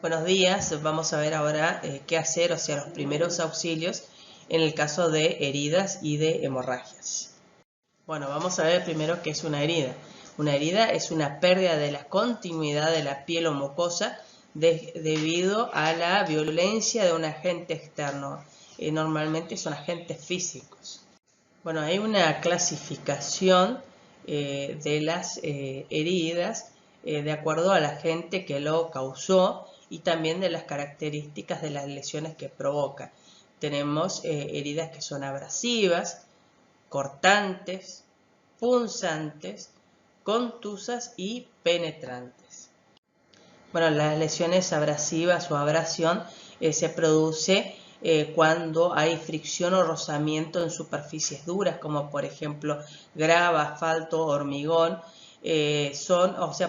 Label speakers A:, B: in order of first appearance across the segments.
A: Buenos días, vamos a ver ahora qué hacer, o sea, los primeros auxilios en el caso de heridas y de hemorragias. Bueno, vamos a ver primero qué es una herida. Una herida es una pérdida de la continuidad de la piel o mucosa debido a la violencia de un agente externo. Normalmente son agentes físicos. Bueno, hay una clasificación de las heridas de acuerdo al agente que lo causó y también de las características de las lesiones que provoca. Tenemos heridas que son abrasivas, cortantes, punzantes, contusas y penetrantes. Bueno, las lesiones abrasivas o abrasión se produce cuando hay fricción o rozamiento en superficies duras, como por ejemplo grava, asfalto, hormigón.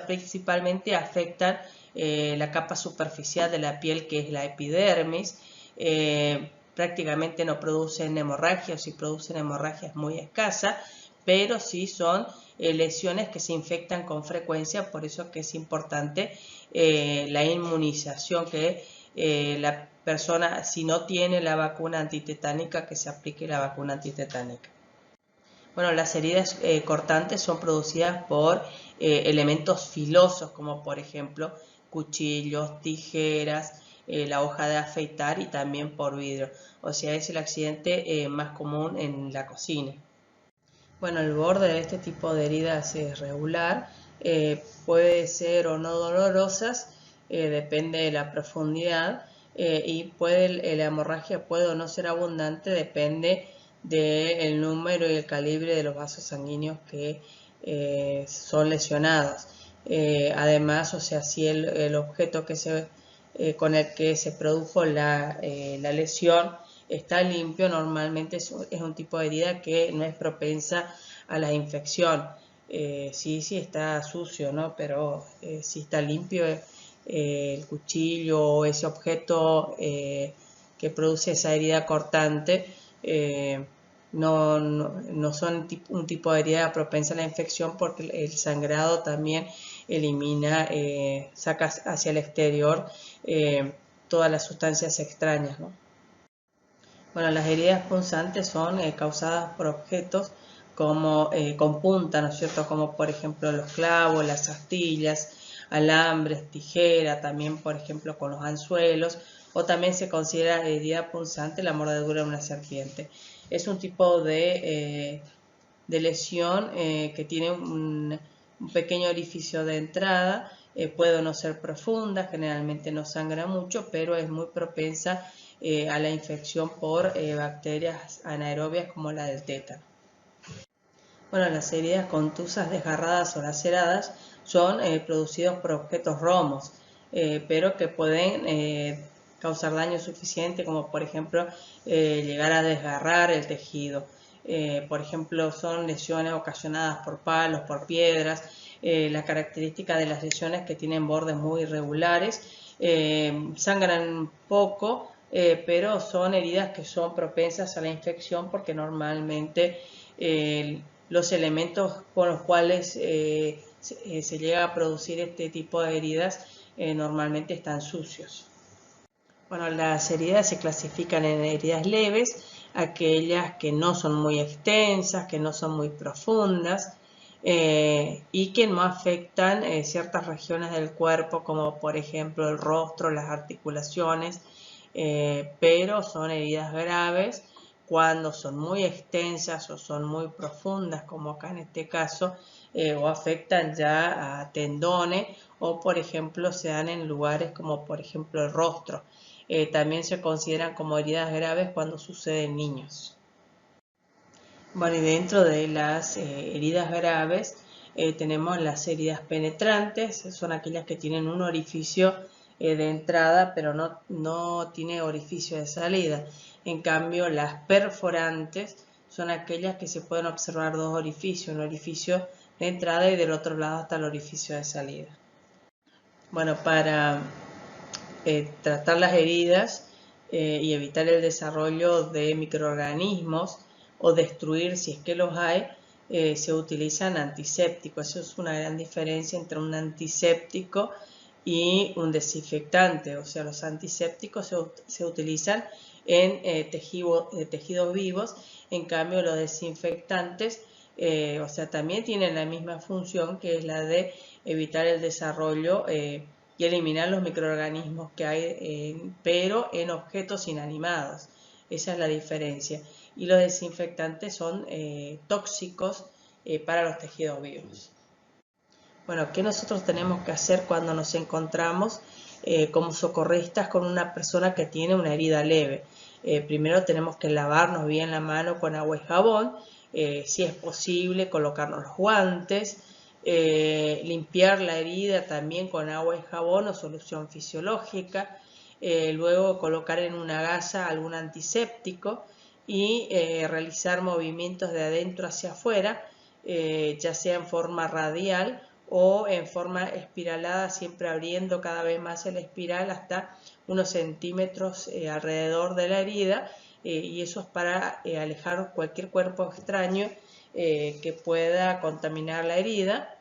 A: Principalmente afectan la capa superficial de la piel, que es la epidermis. Prácticamente no producen hemorragia, o si producen hemorragia es muy escasa, pero sí son lesiones que se infectan con frecuencia, por eso que es importante la inmunización, que la persona, si no tiene la vacuna antitetánica, que se aplique la vacuna antitetánica. Bueno, las heridas cortantes son producidas por elementos filosos, como por ejemplo cuchillos, tijeras, la hoja de afeitar y también por vidrio. O sea, es el accidente más común en la cocina. Bueno, el borde de este tipo de heridas es regular, puede ser o no dolorosas, depende de la profundidad, y la hemorragia puede o no ser abundante, depende del número y el calibre de los vasos sanguíneos que son lesionados. Además, o sea, si el objeto con el que se produjo la lesión está limpio, normalmente es un tipo de herida que no es propensa a la infección. Sí está sucio, ¿no? Pero si está limpio el cuchillo o ese objeto que produce esa herida cortante, no son un tipo de herida propensa a la infección, porque el sangrado también elimina, saca hacia el exterior todas las sustancias extrañas, ¿no? Bueno, las heridas punzantes son causadas por objetos con punta, ¿no es cierto? Como por ejemplo los clavos, las astillas, alambres, tijera, también por ejemplo con los anzuelos, o también se considera herida punzante la mordedura de una serpiente. Es un tipo de lesión que tiene un pequeño orificio de entrada, puede no ser profunda, generalmente no sangra mucho, pero es muy propensa a la infección por bacterias anaerobias como la del tétano. Bueno, las heridas contusas, desgarradas o laceradas son producidas por objetos romos, pero que pueden causar daño suficiente, como por ejemplo llegar a desgarrar el tejido. Por ejemplo, son lesiones ocasionadas por palos, por piedras. La característica de las lesiones que tienen bordes muy irregulares, sangran poco, pero son heridas que son propensas a la infección, porque normalmente los elementos con los cuales se llega a producir este tipo de heridas normalmente están sucios. Bueno, las heridas se clasifican en heridas leves, aquellas que no son muy extensas, que no son muy profundas y que no afectan ciertas regiones del cuerpo, como por ejemplo el rostro, las articulaciones, pero son heridas graves cuando son muy extensas o son muy profundas, como acá en este caso, o afectan ya a tendones, o por ejemplo se dan en lugares como por ejemplo el rostro. También se consideran como heridas graves cuando sucede en niños. Bueno, y dentro de las heridas graves tenemos las heridas penetrantes, son aquellas que tienen un orificio de entrada, pero no tiene orificio de salida. En cambio, las perforantes son aquellas que se pueden observar dos orificios, un orificio de entrada y del otro lado hasta el orificio de salida. Bueno, para tratar las heridas y evitar el desarrollo de microorganismos o destruir, si es que los hay, se utilizan antisépticos. Eso es una gran diferencia entre un antiséptico y un desinfectante. O sea, los antisépticos se utilizan en tejidos vivos, en cambio los desinfectantes o sea, también tienen la misma función, que es la de evitar el desarrollo y eliminar los microorganismos que hay, pero en objetos inanimados. Esa es la diferencia. Y los desinfectantes son tóxicos para los tejidos vivos. Bueno, ¿qué nosotros tenemos que hacer cuando nos encontramos como socorristas con una persona que tiene una herida leve? Primero tenemos que lavarnos bien la mano con agua y jabón, si es posible colocarnos los guantes, limpiar la herida también con agua y jabón o solución fisiológica, luego colocar en una gasa algún antiséptico y realizar movimientos de adentro hacia afuera, ya sea en forma radial o en forma espiralada, siempre abriendo cada vez más el espiral hasta unos centímetros alrededor de la herida, y eso es para alejar cualquier cuerpo extraño que pueda contaminar la herida,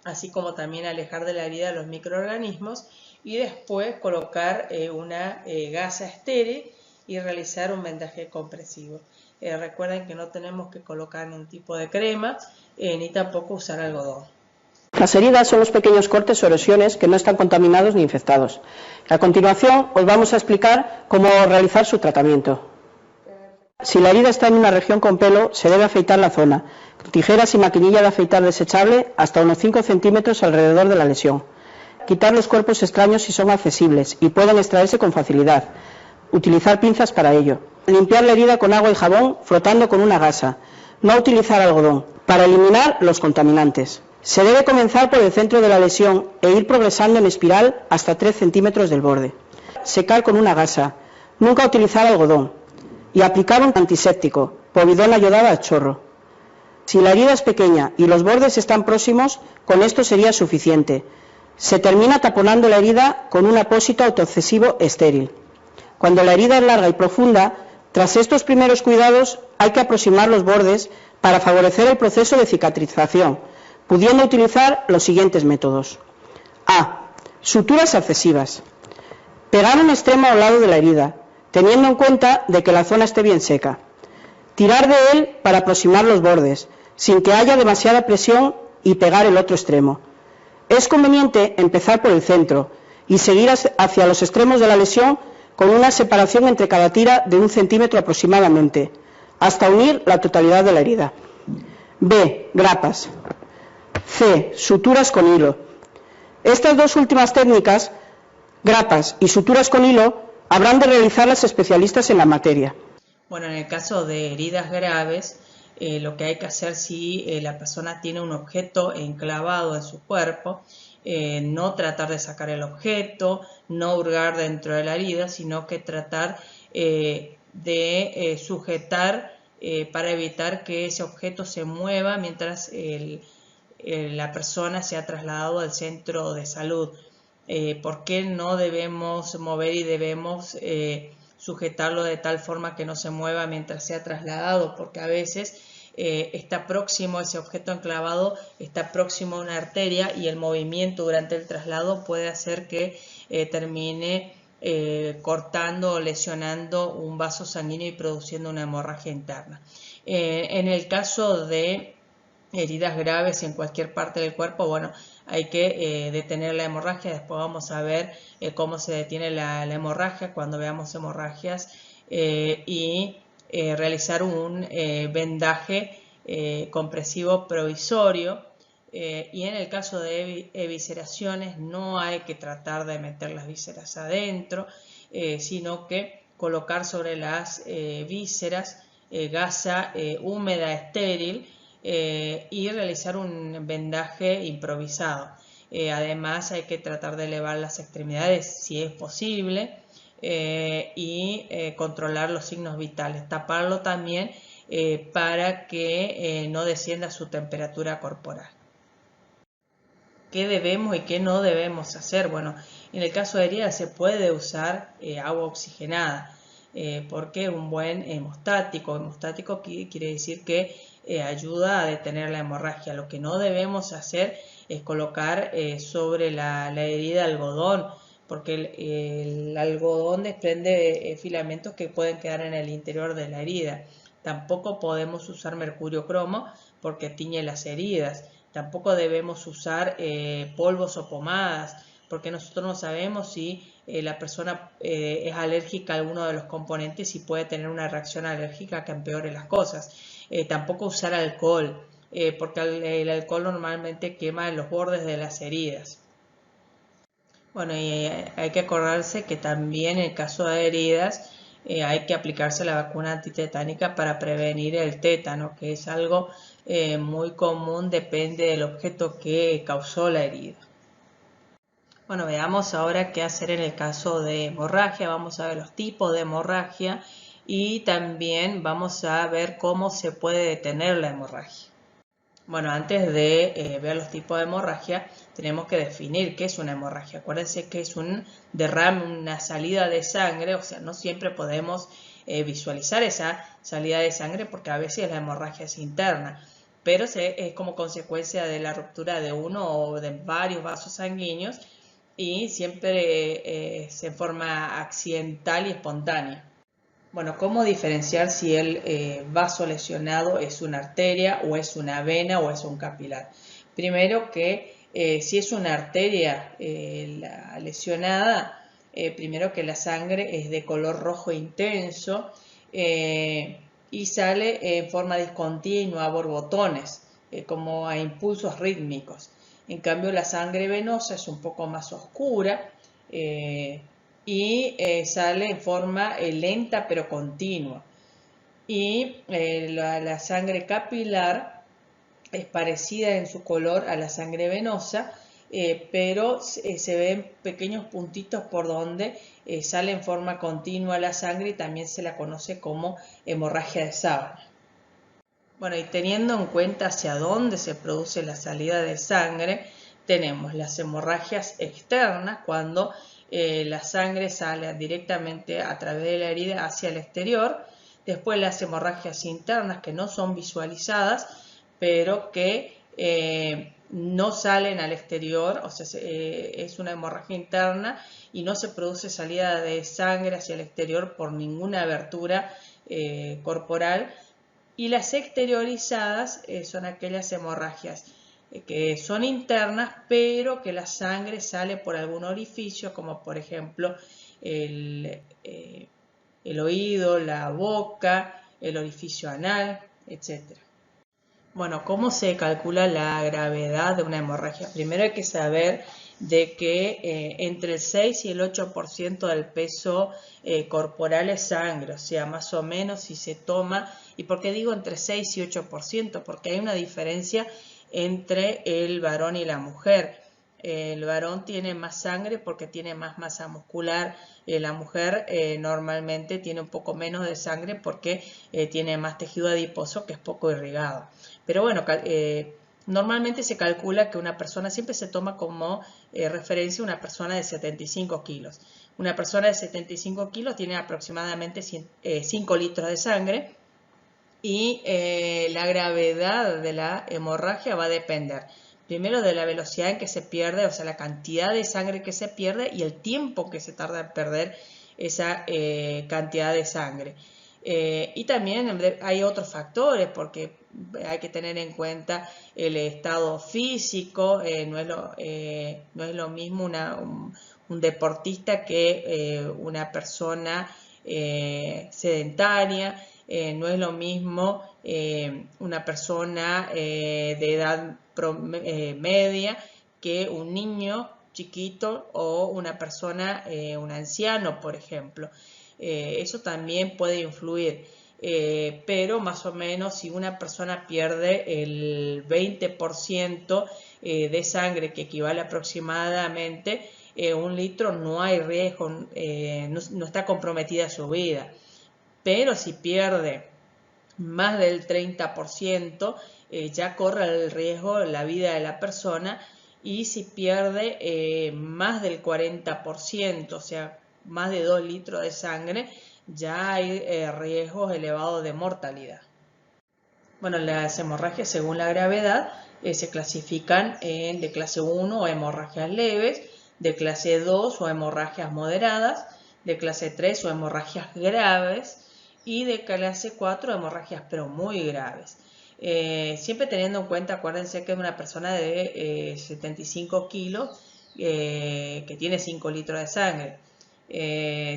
A: así como también alejar de la herida los microorganismos, y después colocar una gasa estéril y realizar un vendaje compresivo. Recuerden que no tenemos que colocar ningún tipo de crema ni tampoco usar algodón.
B: Las heridas son los pequeños cortes o erosiones que no están contaminados ni infectados. A continuación os vamos a explicar cómo realizar su tratamiento. Si la herida está en una región con pelo, se debe afeitar la zona. Tijeras y maquinilla de afeitar desechable hasta unos 5 centímetros alrededor de la lesión. Quitar los cuerpos extraños si son accesibles y pueden extraerse con facilidad. Utilizar pinzas para ello. Limpiar la herida con agua y jabón frotando con una gasa. No utilizar algodón, para eliminar los contaminantes. Se debe comenzar por el centro de la lesión e ir progresando en espiral hasta 3 centímetros del borde. Secar con una gasa. Nunca utilizar algodón. Y aplicar un antiséptico, povidona yodada a chorro. Si la herida es pequeña y los bordes están próximos, con esto sería suficiente. Se termina taponando la herida con un apósito autoadhesivo estéril. Cuando la herida es larga y profunda, tras estos primeros cuidados hay que aproximar los bordes para favorecer el proceso de cicatrización, pudiendo utilizar los siguientes métodos. A. Suturas adhesivas. Pegar un extremo al lado de la herida, teniendo en cuenta de que la zona esté bien seca. Tirar de él para aproximar los bordes, sin que haya demasiada presión, y pegar el otro extremo. Es conveniente empezar por el centro y seguir hacia los extremos de la lesión con una separación entre cada tira de 1 centímetro aproximadamente, hasta unir la totalidad de la herida. B. Grapas. C. Suturas con hilo. Estas dos últimas técnicas, grapas y suturas con hilo, habrán de realizar las especialistas en la materia.
A: Bueno, en el caso de heridas graves, lo que hay que hacer si la persona tiene un objeto enclavado en su cuerpo, no tratar de sacar el objeto, no hurgar dentro de la herida, sino que tratar de sujetar para evitar que ese objeto se mueva mientras la persona se ha trasladado al centro de salud. ¿Por qué no debemos mover y debemos sujetarlo de tal forma que no se mueva mientras sea trasladado? Porque a veces está próximo, ese objeto enclavado está próximo a una arteria, y el movimiento durante el traslado puede hacer que termine cortando o lesionando un vaso sanguíneo y produciendo una hemorragia interna. En el caso de heridas graves en cualquier parte del cuerpo, bueno, hay que detener la hemorragia. Después vamos a ver cómo se detiene la hemorragia cuando veamos hemorragias, y realizar un vendaje compresivo provisorio. Y en el caso de evisceraciones no hay que tratar de meter las vísceras adentro, sino que colocar sobre las vísceras gasa húmeda estéril, y realizar un vendaje improvisado. Además hay que tratar de elevar las extremidades si es posible, y controlar los signos vitales, taparlo también para que no descienda su temperatura corporal. ¿Qué debemos y qué no debemos hacer? Bueno, en el caso de heridas se puede usar agua oxigenada, porque es un buen hemostático. Hemostático quiere decir que ayuda a detener la hemorragia. Lo que no debemos hacer es colocar sobre la herida algodón, porque el algodón desprende filamentos que pueden quedar en el interior de la herida. Tampoco podemos usar mercurio cromo porque tiñe las heridas. Tampoco debemos usar polvos o pomadas, porque nosotros no sabemos si la persona es alérgica a alguno de los componentes y puede tener una reacción alérgica que empeore las cosas. Tampoco usar alcohol, porque el alcohol normalmente quema en los bordes de las heridas. Bueno, y hay que acordarse que también en el caso de heridas hay que aplicarse la vacuna antitetánica para prevenir el tétano, que es algo muy común, depende del objeto que causó la herida. Bueno, veamos ahora qué hacer en el caso de hemorragia. Vamos a ver los tipos de hemorragia y también vamos a ver cómo se puede detener la hemorragia. Bueno, antes de ver los tipos de hemorragia, tenemos que definir qué es una hemorragia. Acuérdense que es un derrame, una salida de sangre, o sea, no siempre podemos visualizar esa salida de sangre porque a veces la hemorragia es interna, pero es como consecuencia de la ruptura de uno o de varios vasos sanguíneos y siempre se forma accidental y espontánea. Bueno, ¿cómo diferenciar si el vaso lesionado es una arteria o es una vena o es un capilar? Primero que si es una arteria la lesionada, primero que la sangre es de color rojo intenso y sale en forma discontinua a borbotones, como a impulsos rítmicos. En cambio, la sangre venosa es un poco más oscura y sale en forma lenta pero continua. Y la sangre capilar es parecida en su color a la sangre venosa, pero se ven pequeños puntitos por donde sale en forma continua la sangre y también se la conoce como hemorragia de sábana. Bueno, y teniendo en cuenta hacia dónde se produce la salida de sangre, tenemos las hemorragias externas, cuando la sangre sale directamente a través de la herida hacia el exterior. Después las hemorragias internas, que no son visualizadas, pero que no salen al exterior, o sea, es una hemorragia interna y no se produce salida de sangre hacia el exterior por ninguna abertura corporal. Y las exteriorizadas son aquellas hemorragias que son internas, pero que la sangre sale por algún orificio, como por ejemplo el oído, la boca, el orificio anal, etc. Bueno, ¿cómo se calcula la gravedad de una hemorragia? Primero hay que saber de que entre el 6 y el 8% del peso corporal es sangre, o sea, más o menos si se toma, ¿y por qué digo entre 6 y 8%? Porque hay una diferencia entre el varón y la mujer. El varón tiene más sangre porque tiene más masa muscular, la mujer normalmente tiene un poco menos de sangre porque tiene más tejido adiposo que es poco irrigado. Pero bueno, normalmente se calcula que una persona siempre se toma como referencia una persona de 75 kilos. Una persona de 75 kilos tiene aproximadamente 5 litros de sangre y la gravedad de la hemorragia va a depender primero de la velocidad en que se pierde, o sea, la cantidad de sangre que se pierde y el tiempo que se tarda en perder esa cantidad de sangre. Y también hay otros factores, porque hay que tener en cuenta el estado físico, no es lo mismo un deportista que una persona sedentaria, no es lo mismo una persona de edad media que un niño chiquito o una persona, un anciano, por ejemplo. Eso también puede influir, pero más o menos si una persona pierde el 20% de sangre, que equivale aproximadamente 1 litro, no hay riesgo, no está comprometida su vida. Pero si pierde más del 30%, ya corre el riesgo la vida de la persona, y si pierde más del 40%, o sea, más de 2 litros de sangre, ya hay riesgos elevados de mortalidad. Bueno, las hemorragias según la gravedad se clasifican en de clase 1 o hemorragias leves, de clase 2 o hemorragias moderadas, de clase 3 o hemorragias graves y de clase 4 hemorragias pero muy graves. Siempre teniendo en cuenta, acuérdense que una persona de 75 kilos que tiene 5 litros de sangre.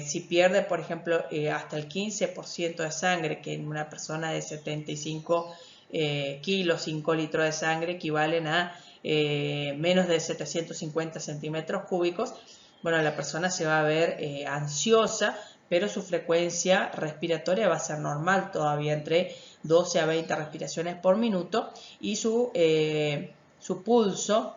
A: Si pierde, por ejemplo, hasta el 15% de sangre, que en una persona de 75 kilos, 5 litros de sangre equivalen a menos de 750 centímetros cúbicos, bueno, la persona se va a ver ansiosa, pero su frecuencia respiratoria va a ser normal, todavía entre 12 a 20 respiraciones por minuto, y su pulso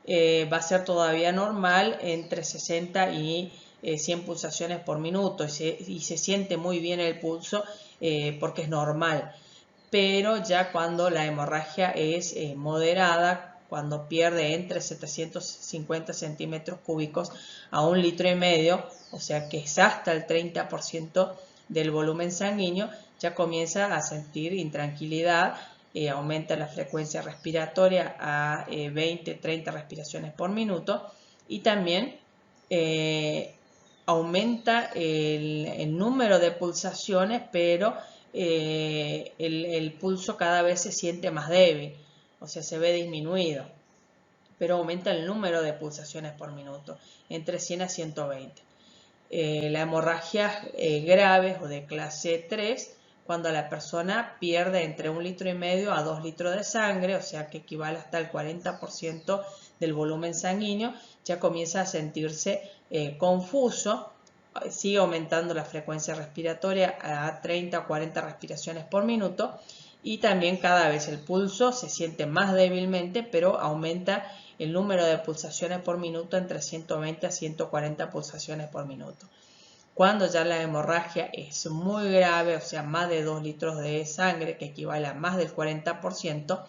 A: va a ser todavía normal entre 60 y 100 pulsaciones por minuto, y se siente muy bien el pulso porque es normal. Pero ya cuando la hemorragia es moderada, cuando pierde entre 750 centímetros cúbicos a 1,5 litros, o sea que es hasta el 30% del volumen sanguíneo, ya comienza a sentir intranquilidad, aumenta la frecuencia respiratoria a 20-30 respiraciones por minuto, y también aumenta el número de pulsaciones, pero el pulso cada vez se siente más débil, o sea, se ve disminuido, pero aumenta el número de pulsaciones por minuto, entre 100 a 120. La hemorragia graves o de clase 3, cuando la persona pierde entre 1,5 litros a 2 litros de sangre, o sea que equivale hasta el 40% del volumen sanguíneo, ya comienza a sentirse confuso, sigue aumentando la frecuencia respiratoria a 30 o 40 respiraciones por minuto, y también cada vez el pulso se siente más débilmente, pero aumenta el número de pulsaciones por minuto entre 120 a 140 pulsaciones por minuto. Cuando ya la hemorragia es muy grave, o sea, más de 2 litros de sangre, que equivale a más del 40%,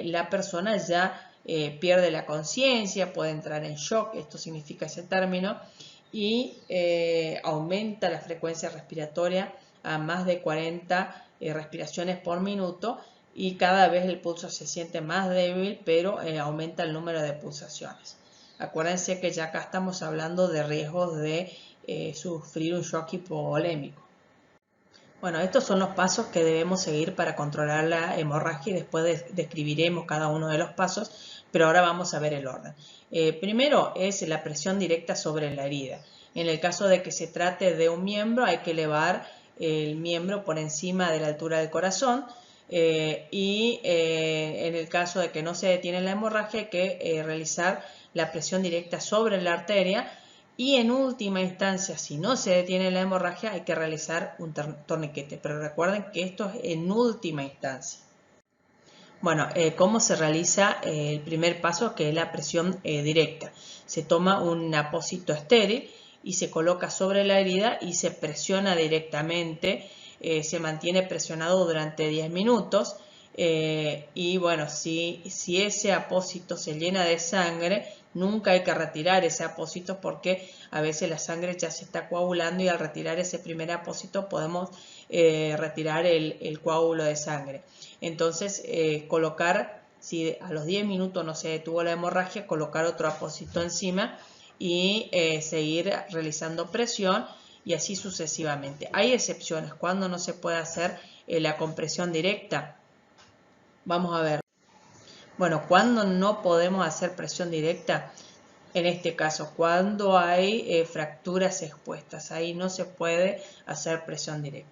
A: la persona ya pierde la conciencia, puede entrar en shock, esto significa ese término, y aumenta la frecuencia respiratoria a más de 40 respiraciones por minuto, y cada vez el pulso se siente más débil, pero aumenta el número de pulsaciones. Acuérdense que ya acá estamos hablando de riesgos de sufrir un shock hipovolémico. Bueno, estos son los pasos que debemos seguir para controlar la hemorragia, y después describiremos cada uno de los pasos, pero ahora vamos a ver el orden. Primero es la presión directa sobre la herida. En el caso de que se trate de un miembro, hay que elevar el miembro por encima de la altura del corazón, y en el caso de que no se detiene la hemorragia, hay que realizar la presión directa sobre la arteria, y en última instancia, si no se detiene la hemorragia, hay que realizar un torniquete, pero recuerden que esto es en última instancia. Bueno, ¿cómo se realiza el primer paso, que es la presión directa? Se toma un apósito estéril y se coloca sobre la herida y se presiona directamente, se mantiene presionado durante 10 minutos, y bueno, si ese apósito se llena de sangre, nunca hay que retirar ese apósito, porque a veces la sangre ya se está coagulando, y al retirar ese primer apósito podemos retirar el coágulo de sangre. Entonces, colocar, si a los 10 minutos no se detuvo la hemorragia, colocar otro apósito encima y seguir realizando presión, y así sucesivamente. Hay excepciones cuando no se puede hacer la compresión directa. Vamos a ver. Bueno, cuando no podemos hacer presión directa, en este caso, cuando hay fracturas expuestas, ahí no se puede hacer presión directa.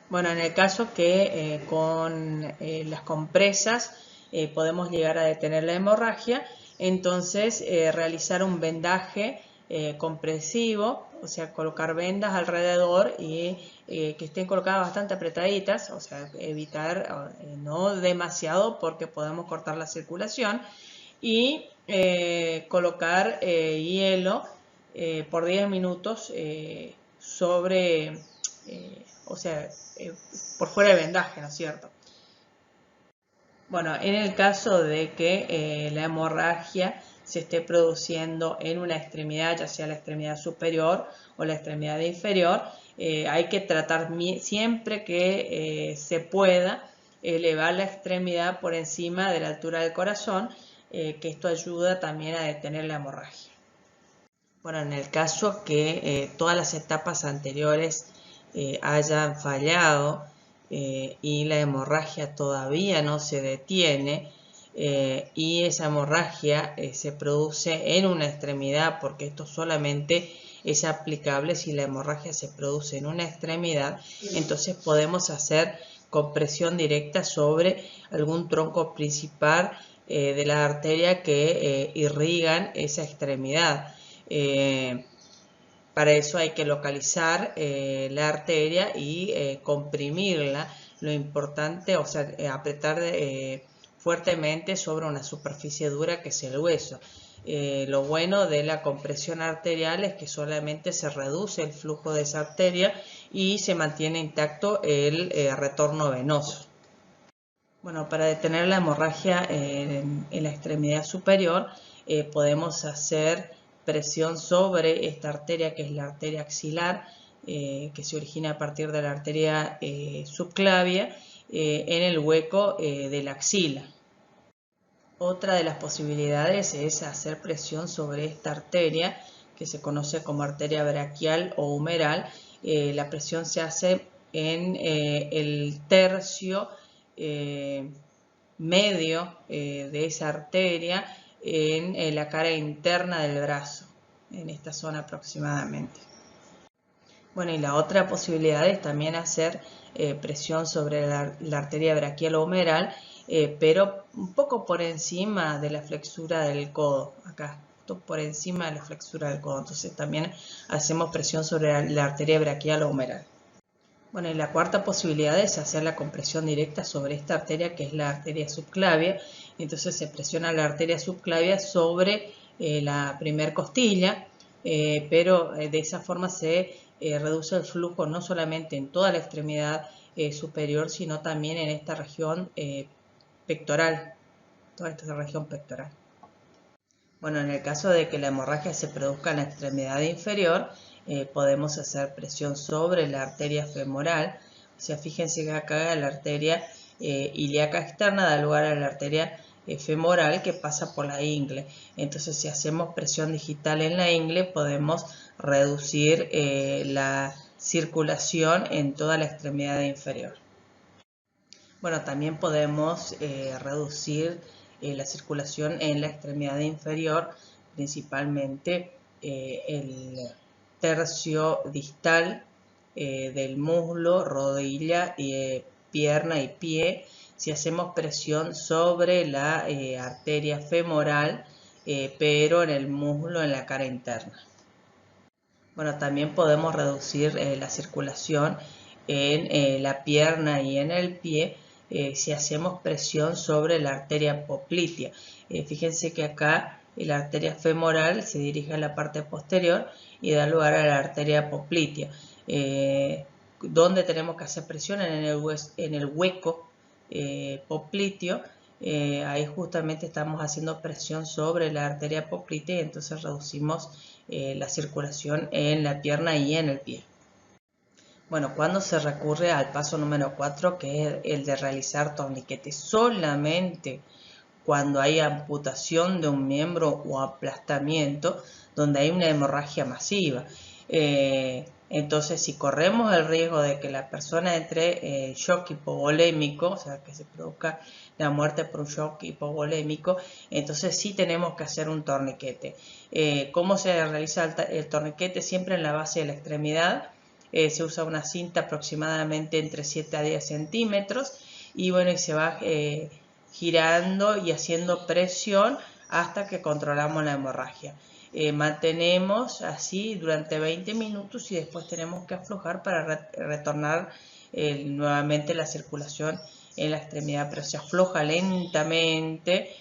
A: Bueno, en el caso que con las compresas podemos llegar a detener la hemorragia, entonces realizar un vendaje compresivo, o sea, colocar vendas alrededor y que estén colocadas bastante apretaditas, o sea, evitar no demasiado, porque podemos cortar la circulación, y colocar hielo por 10 minutos sobre, o sea, por fuera del vendaje, ¿no es cierto? Bueno, en el caso de que la hemorragia se esté produciendo en una extremidad, ya sea la extremidad superior o la extremidad inferior, hay que tratar siempre que se pueda elevar la extremidad por encima de la altura del corazón, que esto ayuda también a detener la hemorragia. Bueno, en el caso que todas las etapas anteriores hayan fallado y la hemorragia todavía no se detiene, y esa hemorragia se produce en una extremidad, porque esto solamente es aplicable si la hemorragia se produce en una extremidad, entonces podemos hacer compresión directa sobre algún tronco principal de la arteria que irrigan esa extremidad. Para eso hay que localizar la arteria y comprimirla. Lo importante, o sea, apretar fuertemente sobre una superficie dura que es el hueso. Lo bueno de la compresión arterial es que solamente se reduce el flujo de esa arteria y se mantiene intacto el retorno venoso. Bueno, para detener la hemorragia en la extremidad superior podemos hacer presión sobre esta arteria, que es la arteria axilar, que se origina a partir de la arteria subclavia, en el hueco de la axila. Otra de las posibilidades es hacer presión sobre esta arteria, que se conoce como arteria braquial o humeral. La presión se hace en el tercio medio de esa arteria, en la cara interna del brazo, en esta zona aproximadamente. Bueno, y la otra posibilidad es también hacer presión sobre la arteria braquial o humeral, pero un poco por encima de la flexura del codo, acá, por encima de la flexura del codo. Entonces también hacemos presión sobre la arteria braquial o humeral. Bueno, y la cuarta posibilidad es hacer la compresión directa sobre esta arteria, que es la arteria subclavia. Entonces se presiona la arteria subclavia sobre la primer costilla, pero de esa forma se reduce el flujo no solamente en toda la extremidad superior, sino también en esta región pectoral, toda esta región pectoral. Bueno, en el caso de que la hemorragia se produzca en la extremidad inferior, podemos hacer presión sobre la arteria femoral. O sea, fíjense que acá la arteria ilíaca externa da lugar a la arteria femoral, que pasa por la ingle. Entonces, si hacemos presión digital en la ingle, podemos reducir la circulación en toda la extremidad inferior. Bueno, también podemos reducir la circulación en la extremidad inferior, principalmente el tercio distal del muslo, rodilla, pierna y pie, si hacemos presión sobre la arteria femoral, pero en el muslo, en la cara interna. Bueno, también podemos reducir la circulación en la pierna y en el pie si hacemos presión sobre la arteria poplitea. Fíjense que acá la arteria femoral se dirige a la parte posterior y da lugar a la arteria poplitea. ¿Dónde tenemos que hacer presión? En el hueco popliteo. Ahí justamente estamos haciendo presión sobre la arteria poplitea y entonces reducimos la circulación en la pierna y en el pie. Bueno, cuando se recurre al paso número 4, que es el de realizar torniquetes, solamente cuando hay amputación de un miembro o aplastamiento, donde hay una hemorragia masiva. Entonces, si corremos el riesgo de que la persona entre en shock hipovolémico, o sea, que se produzca la muerte por un shock hipovolémico, entonces sí tenemos que hacer un torniquete. ¿Cómo se realiza el torniquete? Siempre en la base de la extremidad. Se usa una cinta aproximadamente entre 7 a 10 centímetros y bueno, y se va girando y haciendo presión hasta que controlamos la hemorragia. Mantenemos así durante 20 minutos y después tenemos que aflojar para retornar nuevamente la circulación en la extremidad, pero se afloja lentamente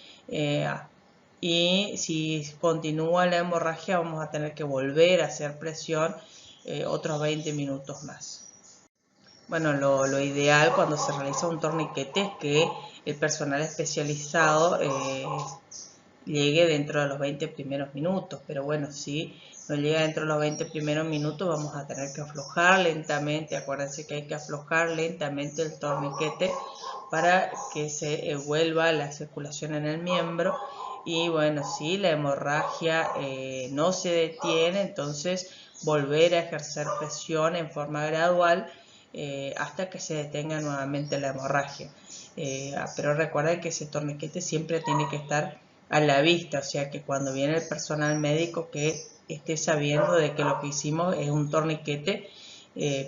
A: y si continúa la hemorragia vamos a tener que volver a hacer presión otros 20 minutos más. Bueno, lo ideal cuando se realiza un torniquete es que el personal especializado llegue dentro de los 20 primeros minutos, pero bueno, si no llega dentro de los 20 primeros minutos vamos a tener que aflojar lentamente. Acuérdense que hay que aflojar lentamente el torniquete para que se vuelva la circulación en el miembro. Y bueno, si la hemorragia no se detiene, entonces volver a ejercer presión en forma gradual hasta que se detenga nuevamente la hemorragia. Pero recuerden que ese torniquete siempre tiene que estar a la vista, o sea que cuando viene el personal médico que esté sabiendo de que lo que hicimos es un torniquete,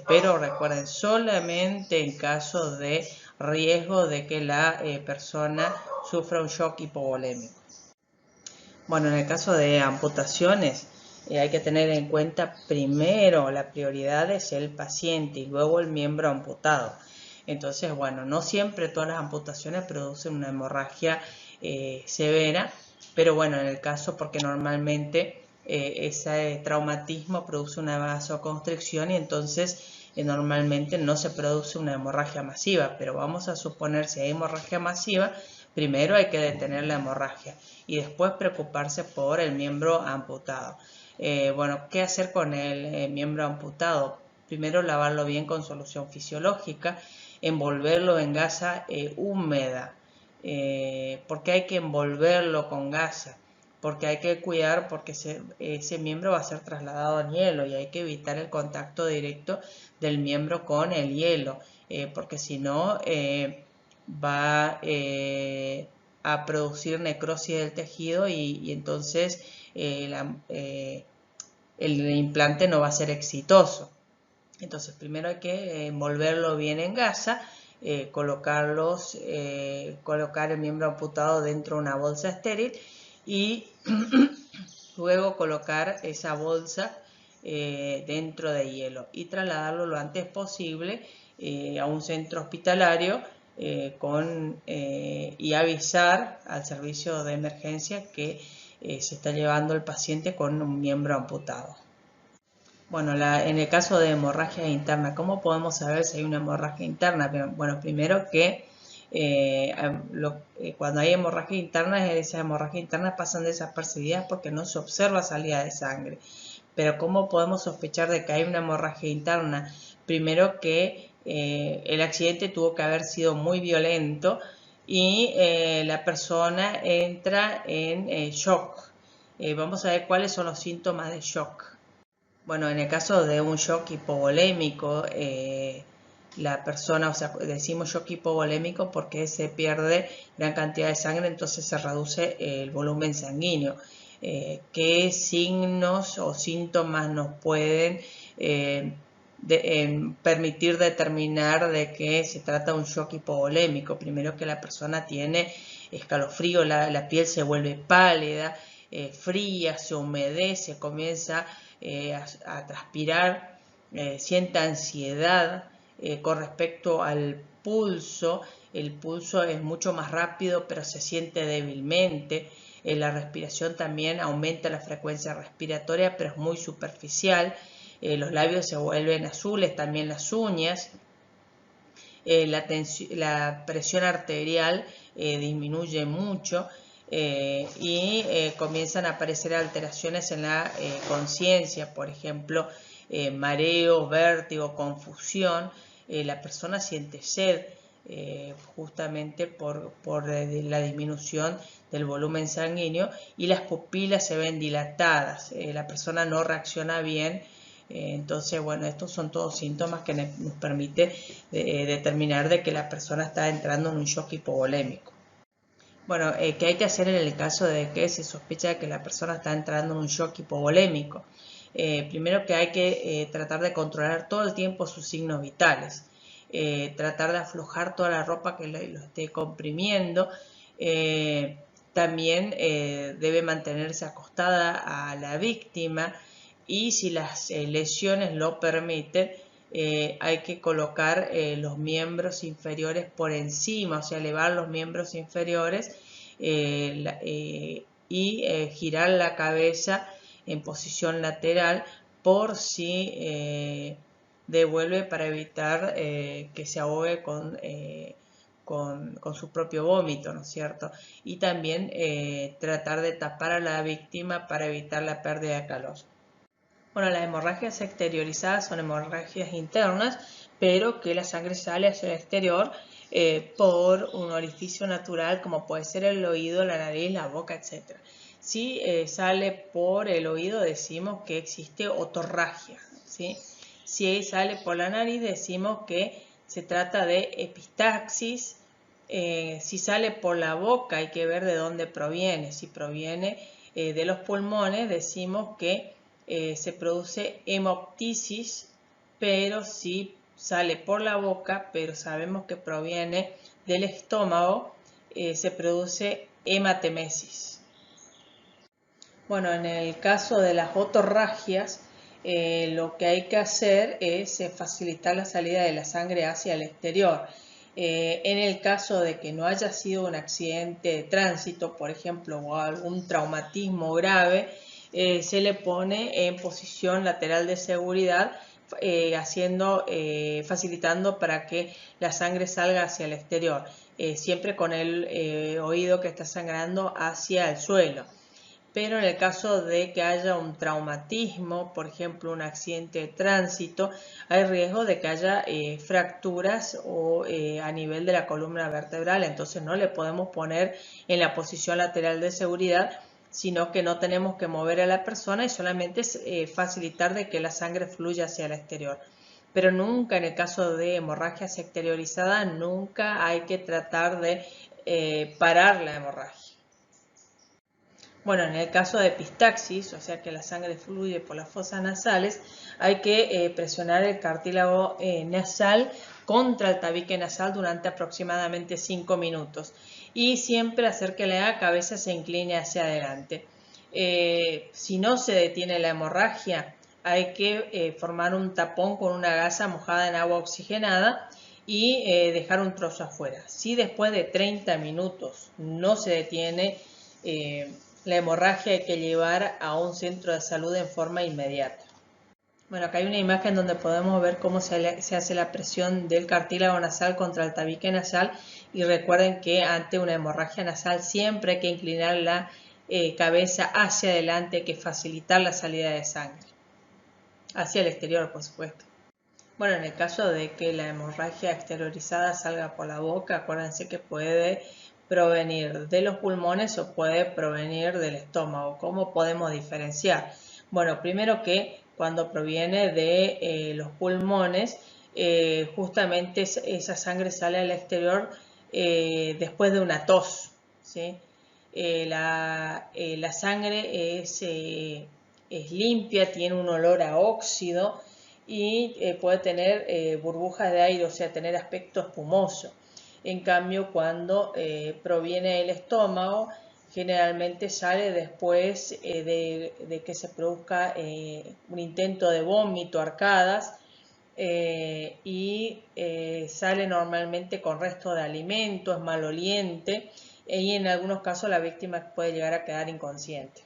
A: pero recuerden, solamente en caso de riesgo de que la persona sufra un shock hipovolémico. Bueno, en el caso de amputaciones, hay que tener en cuenta primero la prioridad es el paciente y luego el miembro amputado. Entonces, bueno, no siempre todas las amputaciones producen una hemorragia severa, pero bueno, en el caso porque normalmente ese traumatismo produce una vasoconstricción y entonces normalmente no se produce una hemorragia masiva, pero vamos a suponer si hay hemorragia masiva, primero hay que detener la hemorragia y después preocuparse por el miembro amputado. Bueno, ¿qué hacer con el miembro amputado? Primero lavarlo bien con solución fisiológica, envolverlo en gasa húmeda. ¿Por qué hay que envolverlo con gasa? Porque hay que cuidar porque ese miembro va a ser trasladado al hielo y hay que evitar el contacto directo del miembro con el hielo, porque si no va a producir necrosis del tejido y entonces el implante no va a ser exitoso. Entonces primero hay que envolverlo bien en gasa, colocar el miembro amputado dentro de una bolsa estéril y luego colocar esa bolsa dentro de hielo y trasladarlo lo antes posible a un centro hospitalario y avisar al servicio de emergencia que se está llevando el paciente con un miembro amputado. Bueno, en el caso de hemorragia interna, ¿cómo podemos saber si hay una hemorragia interna? Bueno, primero que cuando hay hemorragia interna, esas hemorragias internas pasan desapercibidas porque no se observa salida de sangre. Pero ¿cómo podemos sospechar de que hay una hemorragia interna? Primero que el accidente tuvo que haber sido muy violento y la persona entra en shock. Vamos a ver cuáles son los síntomas de shock. Bueno, en el caso de un shock hipovolémico, la persona, o sea, decimos shock hipovolémico porque se pierde gran cantidad de sangre, entonces se reduce el volumen sanguíneo. ¿Qué signos o síntomas nos pueden permitir determinar de que se trata de un shock hipovolémico? Primero que la persona tiene escalofrío, la piel se vuelve pálida, fría, se humedece, comienza a transpirar, siente ansiedad con respecto al pulso. El pulso es mucho más rápido pero se siente débilmente. La respiración también aumenta la frecuencia respiratoria pero es muy superficial. Los labios se vuelven azules, también las uñas. La presión arterial disminuye mucho. Comienzan a aparecer alteraciones en la conciencia, por ejemplo, mareo, vértigo, confusión. La persona siente sed justamente por la disminución del volumen sanguíneo y las pupilas se ven dilatadas. La persona no reacciona bien. Entonces, bueno, estos son todos síntomas que nos permite determinar de que la persona está entrando en un shock hipovolémico. Bueno, ¿qué hay que hacer en el caso de que se sospecha de que la persona está entrando en un shock hipovolémico? Primero que hay que tratar de controlar todo el tiempo sus signos vitales, tratar de aflojar toda la ropa que lo esté comprimiendo. También debe mantenerse acostada a la víctima y si las lesiones lo permiten, hay que colocar los miembros inferiores por encima, o sea, elevar los miembros inferiores y girar la cabeza en posición lateral por si devuelve para evitar que se ahogue con su propio vómito, ¿no es cierto? Y también tratar de tapar a la víctima para evitar la pérdida de calor. Bueno, las hemorragias exteriorizadas son hemorragias internas, pero que la sangre sale hacia el exterior por un orificio natural como puede ser el oído, la nariz, la boca, etc. Si sale por el oído decimos que existe otorragia, ¿sí? Si sale por la nariz decimos que se trata de epistaxis. Si sale por la boca hay que ver de dónde proviene. Si proviene de los pulmones decimos que se produce hemoptisis, pero si sale por la boca, pero sabemos que proviene del estómago, se produce hematemesis. Bueno, en el caso de las otorragias, lo que hay que hacer es facilitar la salida de la sangre hacia el exterior. En el caso de que no haya sido un accidente de tránsito, por ejemplo, o algún traumatismo grave, se le pone en posición lateral de seguridad, facilitando para que la sangre salga hacia el exterior, siempre con el oído que está sangrando hacia el suelo. Pero en el caso de que haya un traumatismo, por ejemplo un accidente de tránsito, hay riesgo de que haya fracturas o a nivel de la columna vertebral, entonces no le podemos poner en la posición lateral de seguridad, sino que no tenemos que mover a la persona y solamente facilitar de que la sangre fluya hacia el exterior. Pero nunca, en el caso de hemorragias exteriorizadas, nunca hay que tratar de parar la hemorragia. Bueno, en el caso de epistaxis, o sea que la sangre fluye por las fosas nasales, hay que presionar el cartílago nasal contra el tabique nasal durante aproximadamente 5 minutos y siempre hacer que la cabeza se incline hacia adelante. Si no se detiene la hemorragia, hay que formar un tapón con una gasa mojada en agua oxigenada y dejar un trozo afuera. Si después de 30 minutos no se detiene la hemorragia, hay que llevar a un centro de salud en forma inmediata. Bueno, acá hay una imagen donde podemos ver cómo se hace la presión del cartílago nasal contra el tabique nasal y recuerden que ante una hemorragia nasal siempre hay que inclinar la cabeza hacia adelante, hay que facilitar la salida de sangre hacia el exterior, por supuesto. Bueno, en el caso de que la hemorragia exteriorizada salga por la boca, acuérdense que puede provenir de los pulmones o puede provenir del estómago. ¿Cómo podemos diferenciar? Bueno, primero que cuando proviene de los pulmones, justamente esa sangre sale al exterior después de una tos, ¿sí? La sangre es limpia, tiene un olor a óxido y puede tener burbujas de aire, o sea, tener aspecto espumoso. En cambio, cuando proviene del estómago, generalmente sale después de que se produzca un intento de vómito, arcadas, y sale normalmente con resto de alimento, es maloliente y en algunos casos la víctima puede llegar a quedar inconsciente.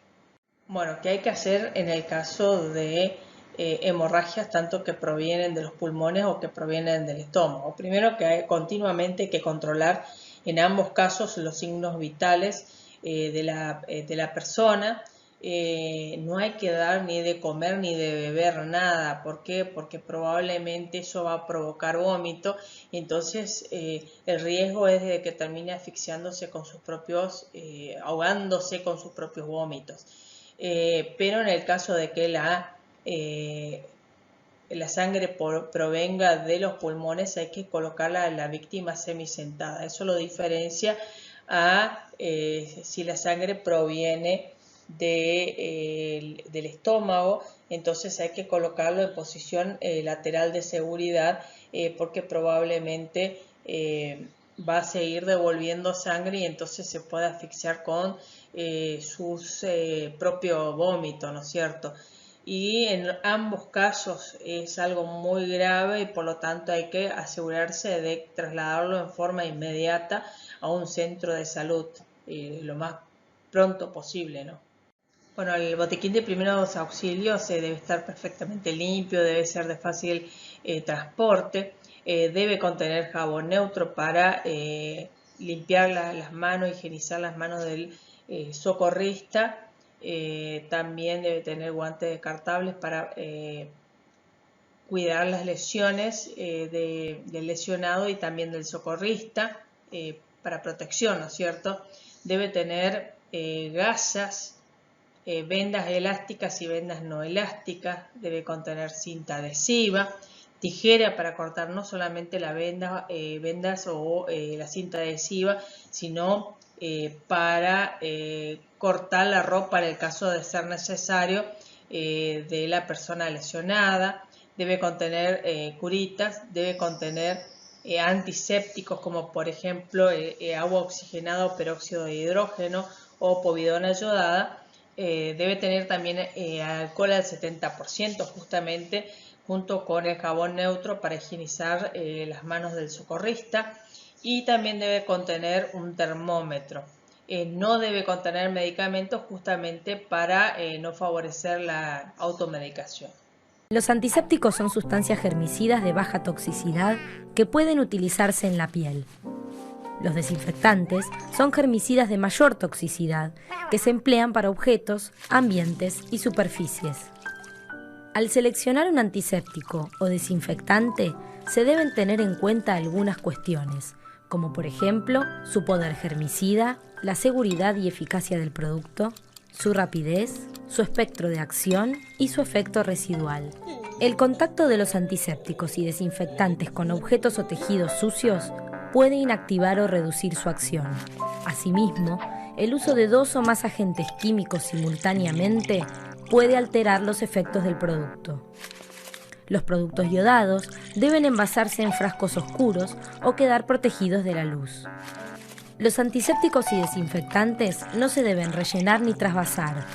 A: Bueno, ¿qué hay que hacer en el caso de hemorragias tanto que provienen de los pulmones o que provienen del estómago? Primero que hay continuamente que controlar en ambos casos los signos vitales de la persona. No hay que dar ni de comer ni de beber nada. ¿Por qué? Porque probablemente eso va a provocar vómito y entonces el riesgo es de que termine asfixiándose con sus propios, ahogándose con sus propios vómitos. Pero en el caso de que la sangre provenga de los pulmones, hay que colocarla a la víctima semisentada. Eso lo diferencia a si la sangre proviene del estómago, entonces hay que colocarlo en posición lateral de seguridad porque probablemente va a seguir devolviendo sangre y entonces se puede asfixiar con sus propio vómito, ¿no es cierto? Y en ambos casos es algo muy grave y por lo tanto hay que asegurarse de trasladarlo en forma inmediata a un centro de salud lo más pronto posible, ¿no? Bueno, el botiquín de primeros auxilios debe estar perfectamente limpio, debe ser de fácil transporte, debe contener jabón neutro para limpiar las manos, higienizar las manos del socorrista. También debe tener guantes descartables para cuidar las lesiones del lesionado y también del socorrista para protección, ¿no es cierto? Debe tener gasas, vendas elásticas y vendas no elásticas, debe contener cinta adhesiva, tijera para cortar no solamente la vendas o la cinta adhesiva, sino para cortar la ropa en el caso de ser necesario de la persona lesionada. Debe contener curitas, debe contener antisépticos como por ejemplo agua oxigenada o peróxido de hidrógeno o povidona yodada. Debe tener también alcohol al 70% justamente junto con el jabón neutro para higienizar las manos del socorrista, y también debe contener un termómetro. No debe contener medicamentos justamente para no favorecer la automedicación.
C: Los antisépticos son sustancias germicidas de baja toxicidad que pueden utilizarse en la piel. Los desinfectantes son germicidas de mayor toxicidad que se emplean para objetos, ambientes y superficies. Al seleccionar un antiséptico o desinfectante, se deben tener en cuenta algunas cuestiones, como por ejemplo su poder germicida, la seguridad y eficacia del producto, su rapidez, su espectro de acción y su efecto residual. El contacto de los antisépticos y desinfectantes con objetos o tejidos sucios puede inactivar o reducir su acción. Asimismo, el uso de 2 o más agentes químicos simultáneamente puede alterar los efectos del producto. Los productos yodados deben envasarse en frascos oscuros o quedar protegidos de la luz. Los antisépticos y desinfectantes no se deben rellenar ni trasvasar,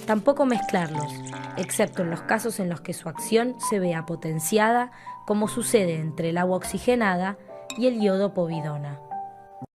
C: tampoco mezclarlos, excepto en los casos en los que su acción se vea potenciada, como sucede entre el agua oxigenada y el yodo povidona.